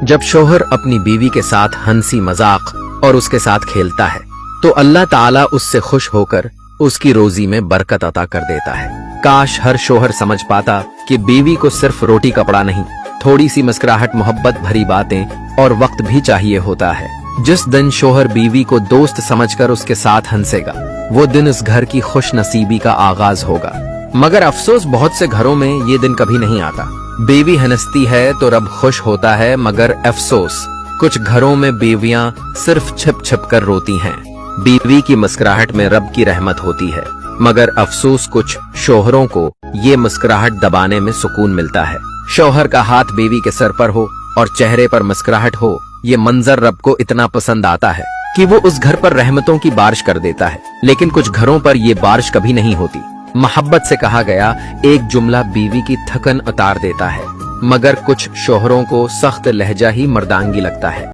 जब शोहर अपनी बीवी के साथ हंसी मजाक और उसके साथ खेलता है तो अल्लाह ताला उससे खुश होकर उसकी रोजी में बरकत अता कर देता है। काश हर शोहर समझ पाता कि बीवी को सिर्फ रोटी कपड़ा नहीं, थोड़ी सी मुस्कुराहट, मोहब्बत भरी बातें और वक्त भी चाहिए होता है। जिस दिन शोहर बीवी को दोस्त समझकर उसके साथ हंसेगा, वो दिन उस घर की खुश नसीबी का आगाज होगा। मगर अफसोस, बहुत से घरों में ये दिन कभी नहीं आता। बीवी हंसती है तो रब खुश होता है, मगर अफसोस कुछ घरों में बीवियां सिर्फ छिप छिप कर रोती हैं। बीवी की मुस्कुराहट में रब की रहमत होती है, मगर अफसोस कुछ शोहरों को ये मुस्कुराहट दबाने में सुकून मिलता है। शोहर का हाथ बीवी के सर पर हो और चेहरे पर मुस्कुराहट हो, ये मंजर रब को इतना पसंद आता है कि वो उस घर पर रहमतों की बारिश कर देता है। लेकिन कुछ घरों पर ये बारिश कभी नहीं होती। मोहब्बत से कहा गया एक जुमला बीवी की थकन उतार देता है, मगर कुछ शोहरों को सख्त लहजा ही मर्दांगी लगता है।